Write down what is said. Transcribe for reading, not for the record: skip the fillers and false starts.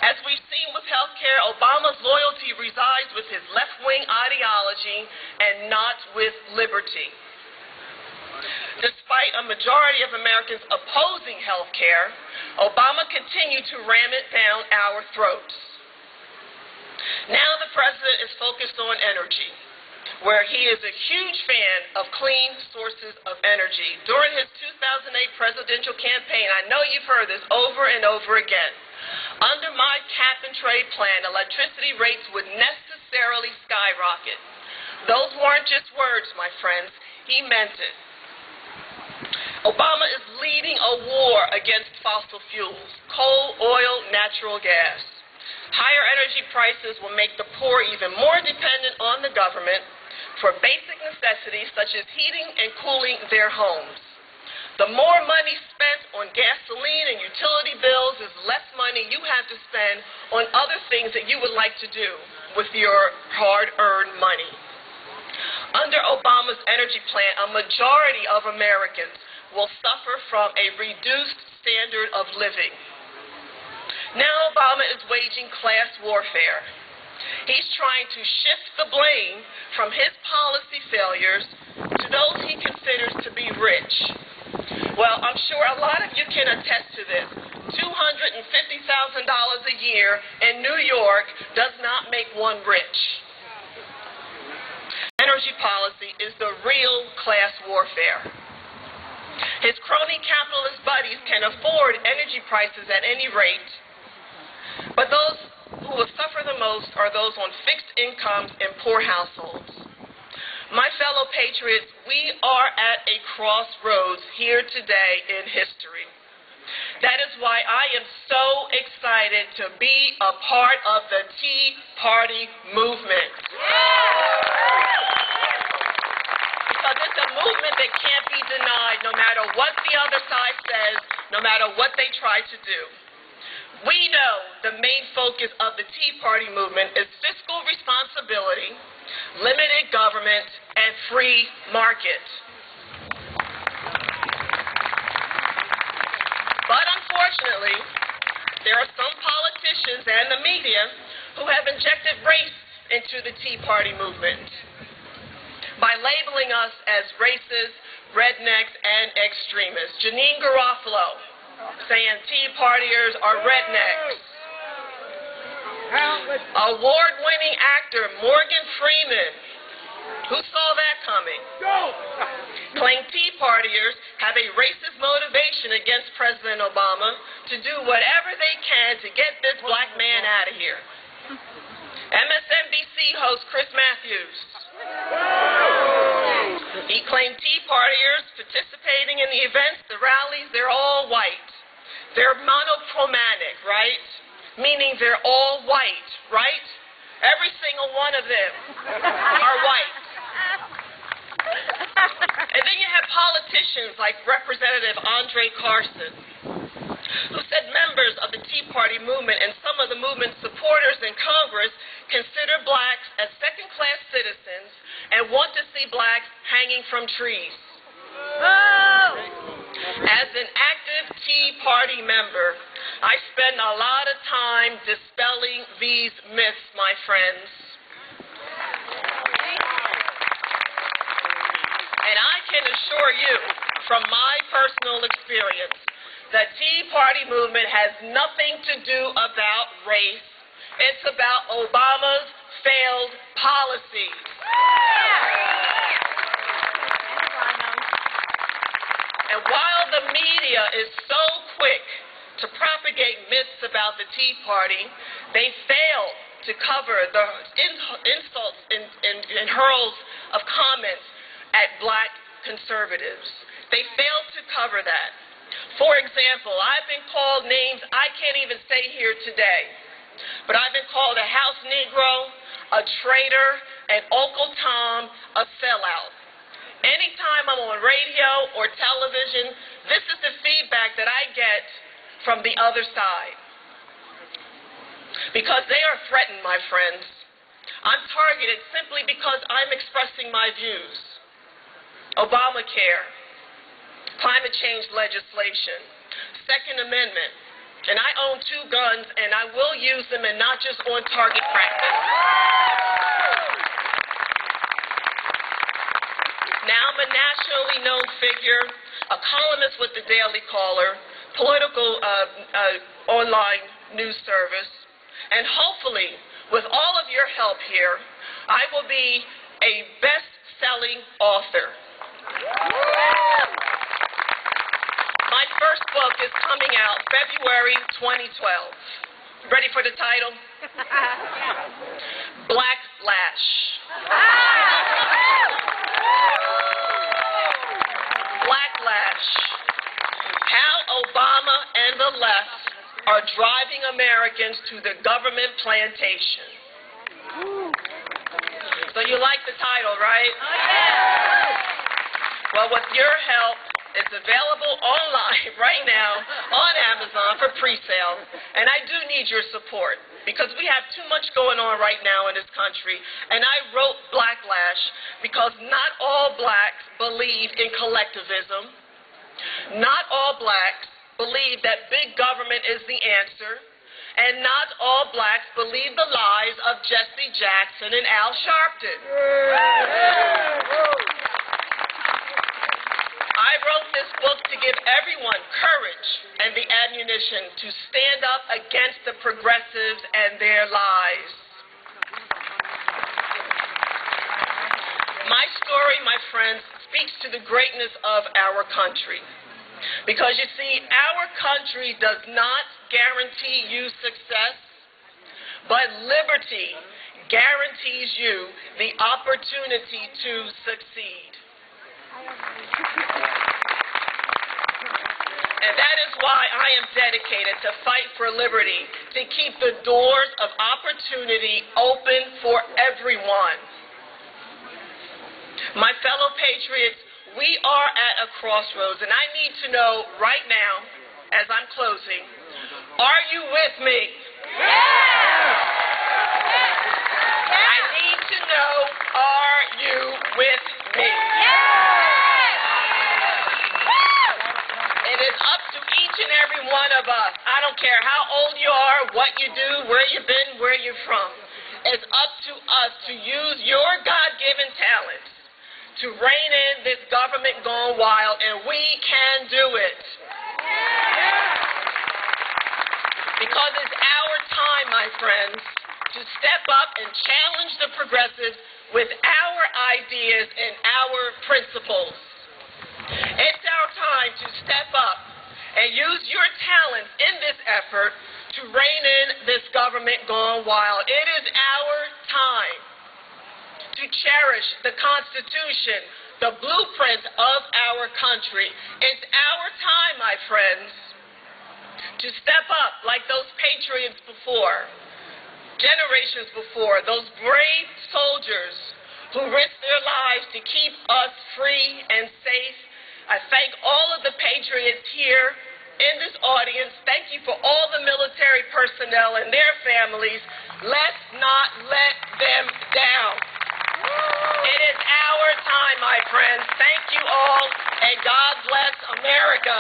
As we've seen with health care, Obama's loyalty resides with his left-wing ideology and not with liberty. Despite a majority of Americans opposing health care, Obama continued to ram it down our throats. Now the president is focused on energy, where he is a huge fan of clean sources of energy. During his 2008 presidential campaign, I know you've heard this over and over again. Under my cap-and-trade plan, electricity rates would necessarily skyrocket. Those weren't just words, my friends. He meant it. Obama is leading a war against fossil fuels, coal, oil, natural gas. Higher energy prices will make the poor even more dependent on the government for basic necessities such as heating and cooling their homes. The more money spent on gasoline and utility bills is less money you have to spend on other things that you would like to do with your hard-earned money. Under Obama's energy plan, a majority of Americans will suffer from a reduced standard of living. Now Obama is waging class warfare. He's trying to shift the blame from his policy failures to those he considers to be rich. Well, I'm sure a lot of you can attest to this. $250,000 a year in New York does not make one rich. Energy policy is the real class warfare. His crony capitalist buddies can afford energy prices at any rate, but those who will suffer the most are those on fixed incomes and poor households. My fellow patriots, we are at a crossroads here today in history. That is why I am so excited to be a part of the Tea Party movement. Because it's a movement that can't be denied no matter what the other side says, no matter what they try to do. We know the main focus of the Tea Party movement is fiscal responsibility, limited government, and free market. But unfortunately, there are some politicians and the media who have injected race into the Tea Party movement by labeling us as racist, rednecks, and extremists. Deneen Borelli saying Tea Partiers are rednecks. Award-winning actor Morgan Freeman, who saw that coming, claimed Tea Partiers have a racist motivation against President Obama to do whatever they can to get this black man out of here. MSNBC host Chris Matthews, he claimed Tea Partiers participating in the events, the rallies, they're all white. They're monochromatic, right? Meaning they're all white, right? Every single one of them are white. And then you have politicians like Representative Andre Carson, who said members of the Tea Party movement and some of the movement's supporters in Congress consider blacks as second-class citizens and want to see blacks hanging from trees. As an active Tea Party member, I spend a lot of time dispelling these myths, my friends. And I can assure you, from my personal experience, the Tea Party movement has nothing to do about race. It's about Obama's failed policies. And while the media is so quick to propagate myths about the Tea Party, they fail to cover the insults and hurls of comments at black conservatives. They fail to cover that. For example, I've been called names I can't even say here today, but I've been called a house Negro, a traitor, and Uncle Tom, a sellout. Anytime I'm on radio or television, this is the feedback that I get from the other side. Because they are threatened, my friends. I'm targeted simply because I'm expressing my views. Obamacare, climate change legislation, Second Amendment, And I own 2 guns, and I will use them, and not just on target practice. Now I'm a nationally known figure, a columnist with the Daily Caller, political online news service, and hopefully, with all of your help here, I will be a best-selling author. My first book is coming out February 2012. Ready for the title? Blacklash. Blacklash. How Obama and the left are driving Americans to the government plantation. So you like the title, right? Well, with your help, it's available online right now on Amazon for pre-sale. And I do need your support because we have too much going on right now in this country. And I wrote Blacklash because not all blacks believe in collectivism. Not all blacks believe that big government is the answer. And not all blacks believe the lies of Jesse Jackson and Al Sharpton. I wrote this book to give everyone courage and the ammunition to stand up against the progressives and their lies. My story, my friends, speaks to the greatness of our country. Because you see, our country does not guarantee you success, but liberty guarantees you the opportunity to succeed. And that is why I am dedicated to fight for liberty, to keep the doors of opportunity open for everyone. My fellow patriots, we are at a crossroads, and I need to know right now, as I'm closing, are you with me? Yes! I need to know, are you with me? It is up to each and every one of us. I don't care how old you are, what you do, where you've been, where you're from. It's up to us to use your God-given talents to rein in this government gone wild, and we can do it. Because it's our time, my friends, to step up and challenge the progressives with our ideas and our principles. It's our time to step up and use your talents in this effort to rein in this government gone wild. It is our time to cherish the Constitution, the blueprint of our country. It's our time, my friends, to step up like those patriots before, generations before, those brave soldiers who risked their lives to keep us free and safe. I thank all of the patriots here in this audience. Thank you for all the military personnel and their families. Let's not let them down. It is our time, my friends. Thank you all, and God bless America.